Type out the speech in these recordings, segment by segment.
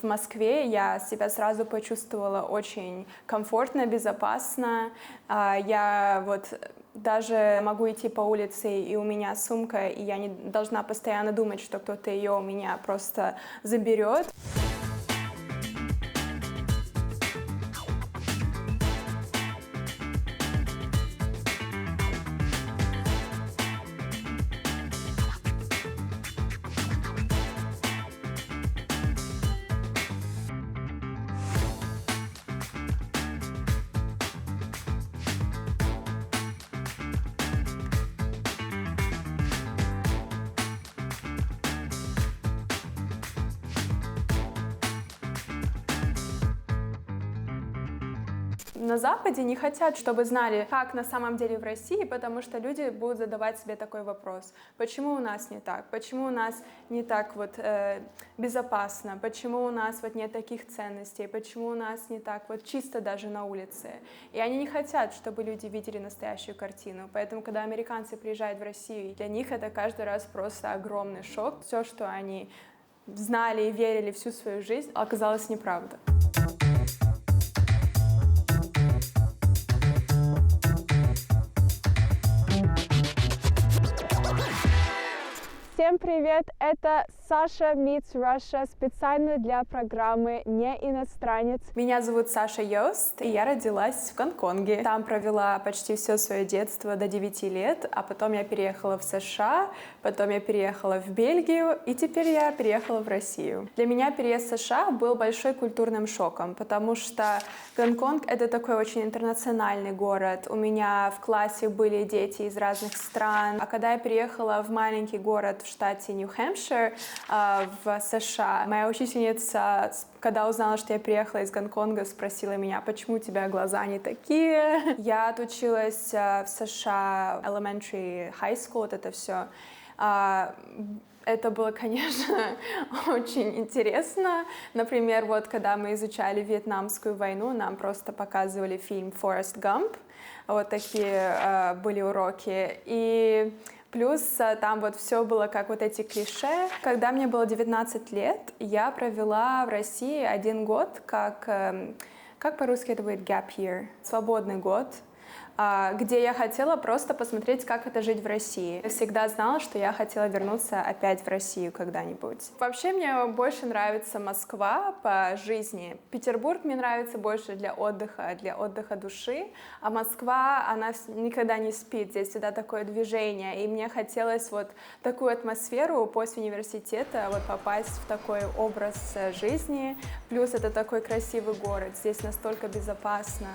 В Москве я себя сразу почувствовала очень комфортно, безопасно. Я вот даже могу идти по улице, и у меня сумка, и я не должна постоянно думать, что кто-то ее у меня просто заберет. На Западе не хотят, чтобы знали, как на самом деле в России, потому что люди будут задавать себе такой вопрос. Почему у нас не так? Почему у нас не так безопасно? Почему у нас нет таких ценностей? Почему у нас не так чисто даже на улице? И они не хотят, чтобы люди видели настоящую картину. Поэтому, когда американцы приезжают в Россию, для них это каждый раз просто огромный шок. Все, что они знали и верили всю свою жизнь, оказалось неправда. Всем привет! Это Саша Meets Russia специально для программы «Не иностранец». Меня зовут Саша Йост, и я родилась в Гонконге. Там провела почти все свое детство до 9 лет, а потом я переехала в США, потом я переехала в Бельгию, и теперь я переехала в Россию. Для меня переезд в США был большой культурным шоком, потому что Гонконг — это такой очень интернациональный город. У меня в классе были дети из разных стран, а когда я переехала в маленький город в штате Нью-Хэмпшир в США, моя учительница, когда узнала, что я приехала из Гонконга, спросила меня, почему у тебя глаза не такие. Я отучилась в США elementary, high school, это все. Это было, конечно, очень интересно. Например, когда мы изучали Вьетнамскую войну, нам просто показывали фильм «Форест Гамп». Вот такие были уроки. И плюс там все было как эти клише. Когда мне было 19 лет, я провела в России 1 год, как по-русски это будет gap year, свободный год, где я хотела просто посмотреть, как это жить в России. Я всегда знала, что я хотела вернуться опять в Россию когда-нибудь. Вообще мне больше нравится Москва по жизни. Петербург мне нравится больше для отдыха души, а Москва, она никогда не спит, здесь всегда такое движение, и мне хотелось такую атмосферу после университета, попасть в такой образ жизни, плюс это такой красивый город, здесь настолько безопасно,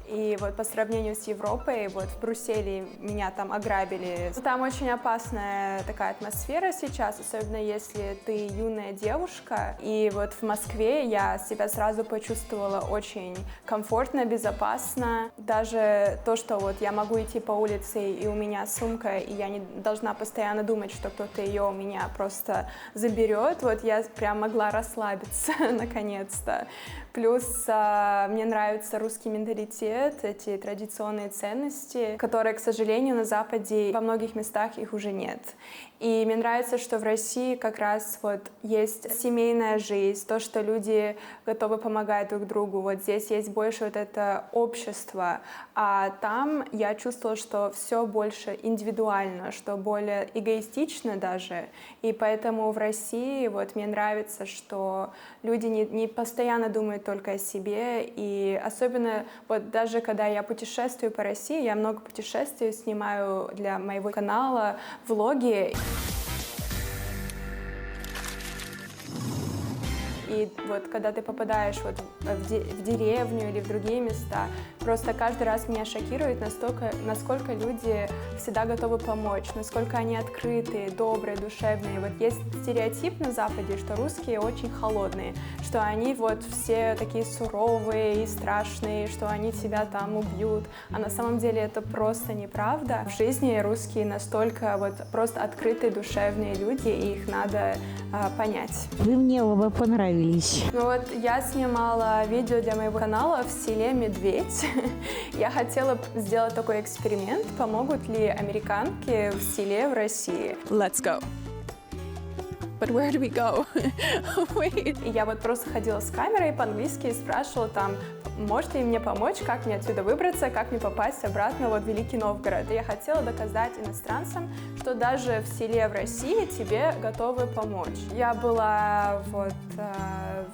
и по сравнению с Европой, в Брюсселе меня там ограбили. Там очень опасная такая атмосфера сейчас, особенно если ты юная девушка. И в Москве я себя сразу почувствовала очень комфортно, безопасно. Даже то, что я могу идти по улице, и у меня сумка, и я не должна постоянно думать, что кто-то ее у меня просто заберет. Я прям могла расслабиться наконец-то. Плюс мне нравится русский менталитет, эти традиционные ценности, которые, к сожалению, на Западе во многих местах их уже нет. И мне нравится, что в России как раз есть семейная жизнь, то, что люди готовы помогать друг другу. Здесь есть больше это общество, а там я чувствовала, что все больше индивидуально, что более эгоистично даже. И поэтому в России мне нравится, что люди не постоянно думают только о себе. И особенно даже когда я путешествую по России, я много путешествий снимаю для моего канала, влоги. И когда ты попадаешь в деревню или в другие места, просто каждый раз меня шокирует насколько люди всегда готовы помочь, насколько они открытые, добрые, душевные. Есть стереотип на Западе, что русские очень холодные, что они все такие суровые и страшные, что они тебя там убьют. А на самом деле это просто неправда. В жизни русские настолько просто открытые, душевные люди, и их надо понять. Вы мне оба понравились. Я снимала видео для моего канала в селе Медведь. Я хотела сделать такой эксперимент, помогут ли американки в селе в России. Let's go! but where do we go? И я вот просто ходила с камерой по-английски и спрашивала там, можете ли мне помочь, как мне отсюда выбраться, как мне попасть обратно вот в Великий Новгород. И я хотела доказать иностранцам, что даже в селе в России тебе готовы помочь. Я была вот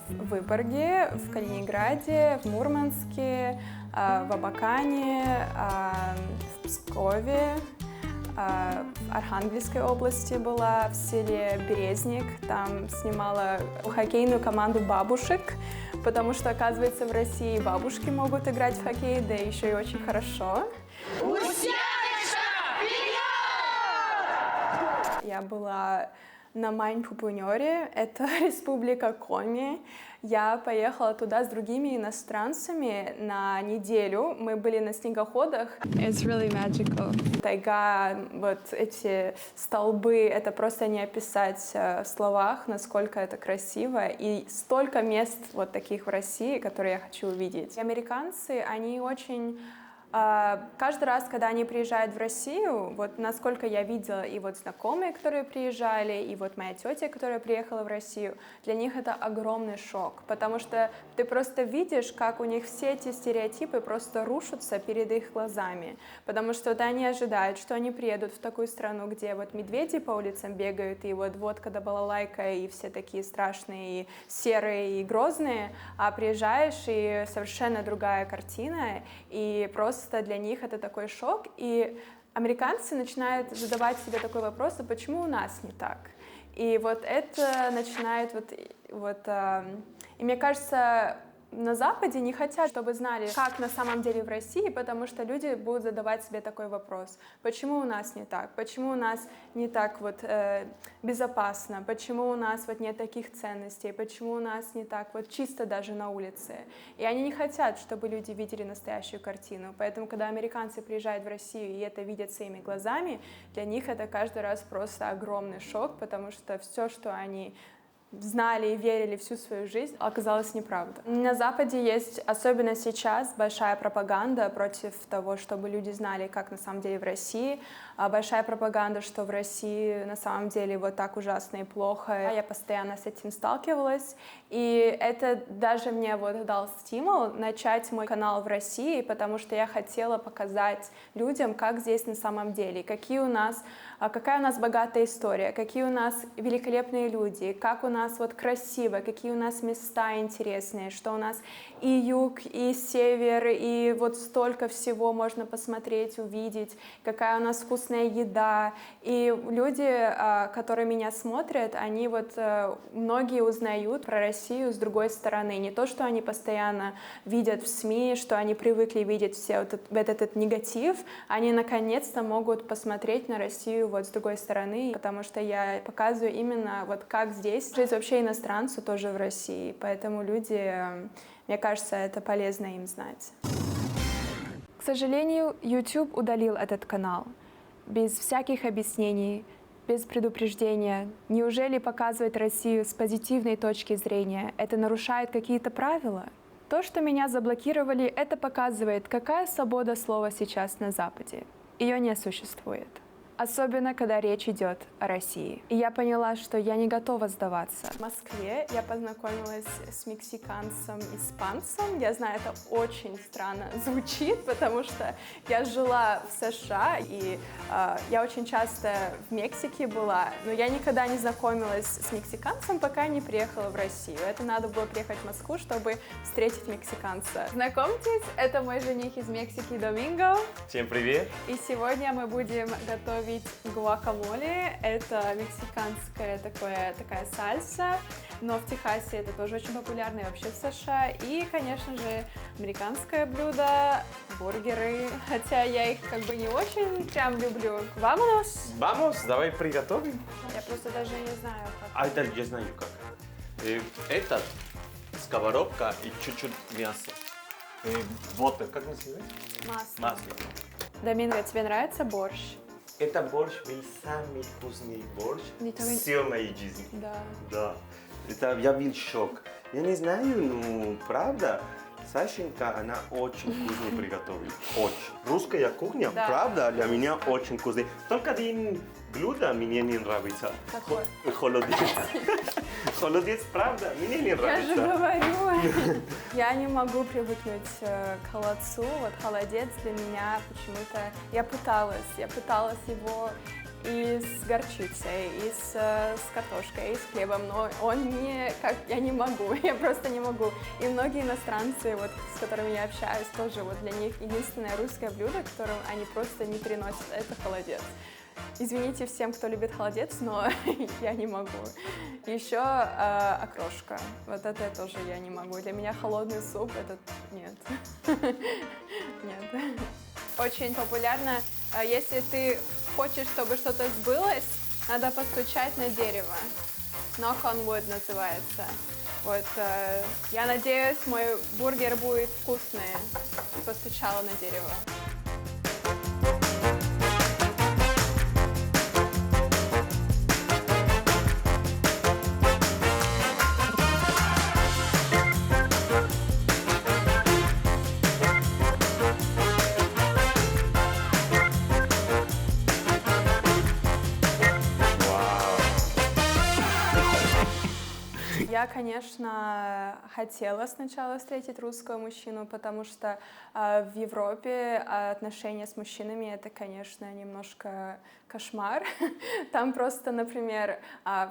в Выборге, в Калининграде, в Мурманске, в Абакане, в Пскове, в Архангельской области была, в селе Березник, там снимала хоккейную команду бабушек, потому что, оказывается, в России бабушки могут играть в хоккей, да еще и очень хорошо. Я была на Мань-Пупунёре, это республика Коми. Я поехала туда с другими иностранцами на неделю. Мы были на снегоходах. It's really magical. Тайга, вот эти столбы, это просто не описать в словах, насколько это красиво. И столько мест вот таких в России, которые я хочу увидеть. Американцы, они очень... Каждый раз, когда они приезжают в Россию, вот насколько я видела, и вот знакомые, которые приезжали, и вот моя тетя, которая приехала в Россию, для них это огромный шок, потому что ты просто видишь, как у них все эти стереотипы просто рушатся перед их глазами, потому что вот они ожидают, что они приедут в такую страну, где вот медведи по улицам бегают, и вот водка да балалайка, и все такие страшные, и серые, и грозные, а приезжаешь, и совершенно другая картина, и просто для них это такой шок, и американцы начинают задавать себе такой вопрос, а почему у нас не так? И вот это начинает и мне кажется, на Западе не хотят, чтобы знали, как на самом деле в России, потому что люди будут задавать себе такой вопрос. Почему у нас не так? Почему у нас не так вот безопасно? Почему у нас вот нет таких ценностей? Почему у нас не так вот чисто даже на улице? И они не хотят, чтобы люди видели настоящую картину. Поэтому, когда американцы приезжают в Россию и это видят своими глазами, для них это каждый раз просто огромный шок, потому что все, что они знали и верили всю свою жизнь, оказалось неправда. На Западе есть, особенно сейчас, большая пропаганда против того, чтобы люди знали, как на самом деле в России. Большая пропаганда, что в России на самом деле вот так ужасно и плохо. Я постоянно с этим сталкивалась. И это даже мне вот дал стимул начать мой канал в России, потому что я хотела показать людям, как здесь на самом деле, какая у нас богатая история, какие у нас великолепные люди, как у нас вот красиво, какие у нас места интересные, что у нас и юг, и север, и вот столько всего можно посмотреть, увидеть, какая у нас вкусная еда. И люди, которые меня смотрят, они вот многие узнают про Россию с другой стороны. Не то, что они постоянно видят в СМИ, что они привыкли видеть все вот этот негатив, они наконец-то могут посмотреть на Россию вот с другой стороны, потому что я показываю именно вот как здесь жить вообще иностранцу тоже в России. Поэтому люди, мне кажется, это полезно им знать. К сожалению, YouTube удалил этот канал. Без всяких объяснений, без предупреждения. Неужели показывать Россию с позитивной точки зрения это нарушает какие-то правила? То, что меня заблокировали, это показывает, какая свобода слова сейчас на Западе. Ее не существует. Особенно, когда речь идет о России. И я поняла, что я не готова сдаваться. В Москве я познакомилась с мексиканцем-испанцем. Я знаю, это очень странно звучит, потому что я жила в США, и я очень часто в Мексике была, но я никогда не знакомилась с мексиканцем, пока не приехала в Россию. Это надо было приехать в Москву, чтобы встретить мексиканца. Знакомьтесь, это мой жених из Мексики, Доминго. Всем привет! И сегодня мы будем готовить гуакамоле. Это мексиканская такая сальса, но в Техасе это тоже очень популярно и вообще в США. И, конечно же, американское блюдо, бургеры, хотя я их как бы не очень прям люблю. Vámonos! Vamos, давай приготовим. Я просто даже не знаю, как. А это я знаю как. Это сковородка и чуть-чуть мяса. Вот, как называется? Масло. Доминго, тебе нравится борщ? Это борщ, был самый вкусный борщ в всей моей жизни. Да. Да. Это я был шок. Я не знаю, ну, правда, Сашенька, она очень вкусно приготовит. Очень. Русская кухня, Да. правда, для меня очень вкусная. Только один блюдо мне не нравится. Какое? Холодец. Холодец, правда, мне не Я же нравится. говорю. Я не могу привыкнуть к холодцу. Вот холодец для меня почему-то... Я пыталась его и с горчицей, и с картошкой, и с хлебом, но он не... Я не могу, я просто не могу. И многие иностранцы, вот, с которыми я общаюсь, тоже вот для них единственное русское блюдо, которое они просто не переносят, это холодец. Извините всем, кто любит холодец, но я не могу. Еще окрошка. Вот это тоже я не могу. Для меня холодный суп — это нет. Нет. Очень популярно, если ты хочешь, чтобы что-то сбылось, надо постучать на дерево. Knock on wood называется. Вот, я надеюсь, мой бургер будет вкусный. Постучала на дерево. Я, конечно, хотела сначала встретить русского мужчину, потому что в Европе отношения с мужчинами — это, конечно, немножко кошмар. Там просто, например,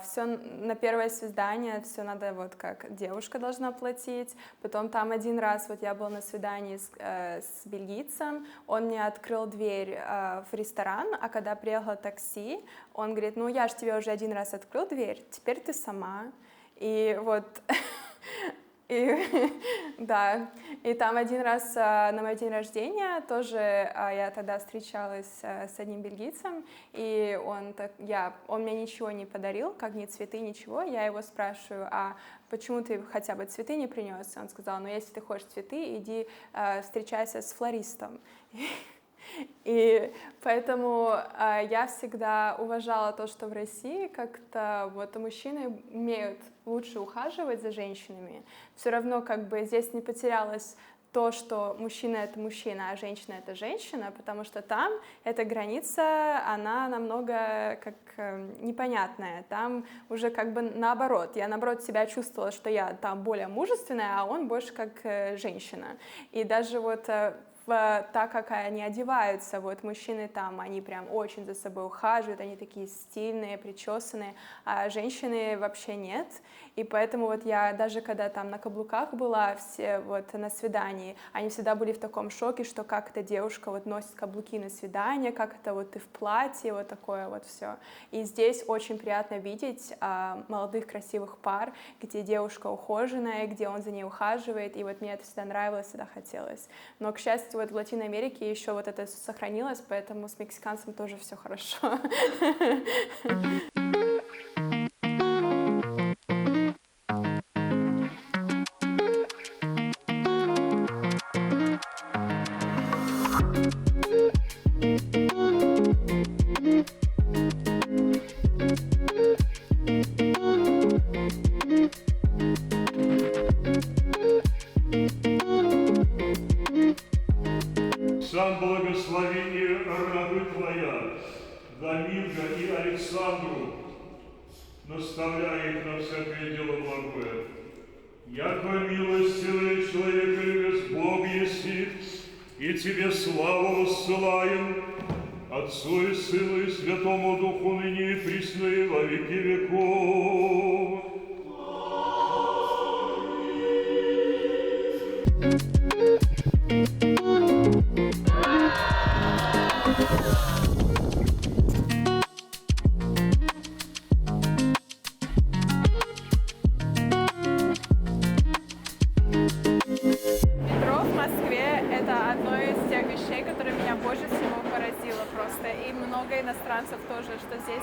все на первое свидание, все надо вот как девушка должна платить. Потом там один раз вот я была на свидании с бельгийцем, он мне открыл дверь в ресторан, а когда приехало такси, он говорит: ну я же тебе уже один раз открыл дверь, теперь ты сама. И вот, да, и там один раз на мой день рождения тоже я тогда встречалась с одним бельгийцем, и он мне ничего не подарил, как ни цветы, ничего. Я его спрашиваю: а почему ты хотя бы цветы не принес? Он сказал: ну если ты хочешь цветы, иди встречайся с флористом. И поэтому я всегда уважала то, что в России как-то вот мужчины умеют лучше ухаживать за женщинами. Все равно как бы здесь не потерялось то, что мужчина — это мужчина, а женщина — это женщина, потому что там эта граница, она намного как непонятная. Там уже как бы наоборот. Я наоборот себя чувствовала, что я там более мужественная, а он больше как женщина. И даже вот так как они одеваются, вот мужчины там, они прям очень за собой ухаживают, они такие стильные, причесанные, а женщины вообще нет. И поэтому вот я даже когда там на каблуках была, все вот на свидании, они всегда были в таком шоке, что как эта девушка вот носит каблуки на свидание, как это вот ты в платье, вот такое вот все. И здесь очень приятно видеть молодых красивых пар, где девушка ухоженная, где он за ней ухаживает, и вот мне это всегда нравилось, всегда хотелось. Но, к счастью, вот в Латинской Америке еще вот это сохранилось, поэтому с мексиканцем тоже все хорошо. Сам благослови и рабы Твоя, Доминго и Александру, наставляя их на всякое дело благое. Яко милостивый человеколюбец Бог еси, и Тебе славу воссылаем, Отцу и Сыну и Святому Духу, ныне и присно и во веки веков. Метро в Москве — это одно из тех вещей, которые меня больше всего поразило просто. И много иностранцев тоже, что здесь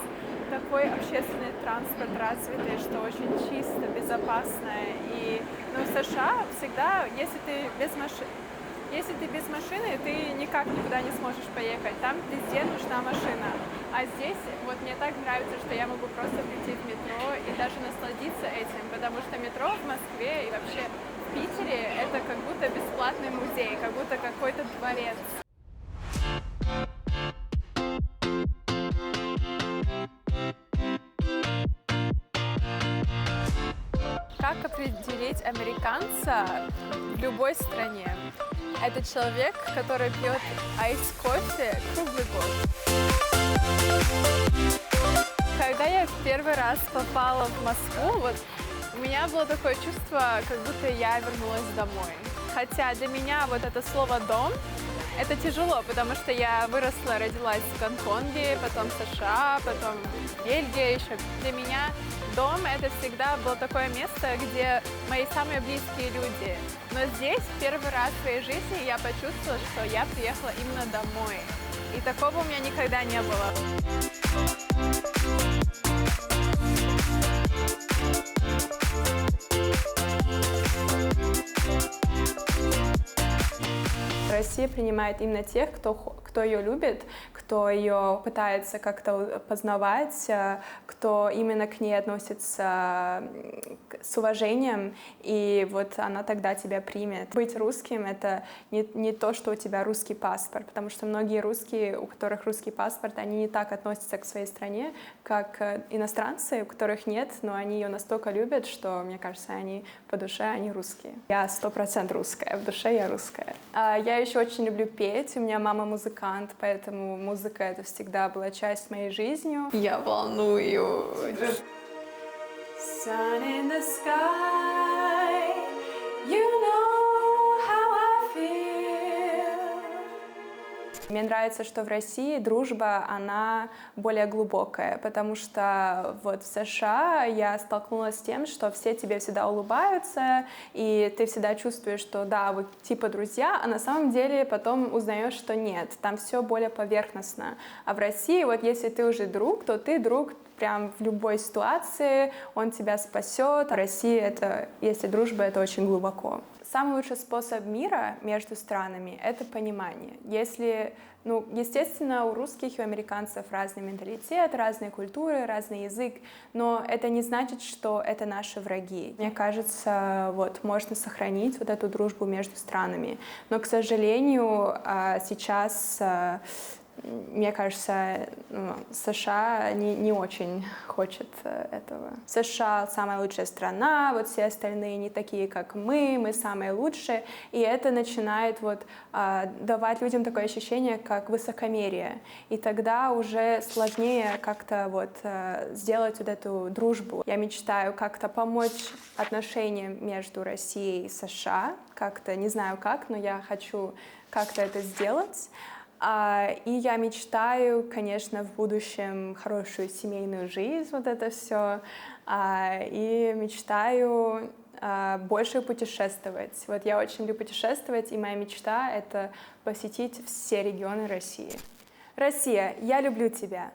такой общественный транспорт развитый, что очень чисто, безопасно. И в США всегда, если ты без машины, ты никак никуда не сможешь поехать. Там везде нужна машина. А здесь вот мне так нравится, что я могу просто прийти в метро и даже насладиться этим, потому что метро в Москве и вообще в Питере — это как будто бесплатный музей, как будто какой-то дворец. американца в любой стране — это человек, который пьет айс-кофе круглый год. Когда я в первый раз попала в Москву, вот у меня было такое чувство, как будто я вернулась домой. Хотя для меня вот это слово «дом» — это тяжело, потому что я выросла, родилась в Гонконге, потом в США, потом Бельгия еще. Для меня дом — это всегда было такое место, где мои самые близкие люди. Но здесь в первый раз в своей жизни я почувствовала, что я приехала именно домой. И такого у меня никогда не было. Россия принимает именно тех, кто ее любит, кто ее пытается как-то познавать, кто именно к ней относится с уважением, и вот она тогда тебя примет. Быть русским — это не то, что у тебя русский паспорт, потому что многие русские, у которых русский паспорт, они не так относятся к своей стране, как иностранцы, у которых нет, но они ее настолько любят, что, мне кажется, они по душе, они русские. Я 100% русская, в душе я русская. Я еще очень люблю петь, у меня мама музыкант, поэтому музыка — это всегда была часть моей жизни. Я волнуюсь. Sun in the sky, you know how I feel. Мне нравится, что в России дружба, она более глубокая, потому что вот в США я столкнулась с тем, что все тебе всегда улыбаются, и ты всегда чувствуешь, что да, вы типа друзья, а на самом деле потом узнаешь, что нет, там все более поверхностно. А в России вот если ты уже друг, то ты друг прям в любой ситуации, он тебя спасет. В России это, если дружба, это очень глубоко. Самый лучший способ мира между странами — это понимание. Если, естественно, у русских и у американцев разный менталитет, разные культуры, разный язык, но это не значит, что это наши враги. Мне кажется, вот, можно сохранить вот эту дружбу между странами. Но, к сожалению, сейчас мне кажется, США не очень хочет этого. США самая лучшая страна, вот все остальные не такие, как мы самые лучшие, и это начинает вот давать людям такое ощущение, как высокомерие, и тогда уже сложнее как-то вот сделать вот эту дружбу. Я мечтаю как-то помочь отношениям между Россией и США, как-то, не знаю как, но я хочу как-то это сделать. И я мечтаю, конечно, в будущем хорошую семейную жизнь, вот это все. И мечтаю больше путешествовать. Вот я очень люблю путешествовать, и моя мечта — это посетить все регионы России. Россия, я люблю тебя.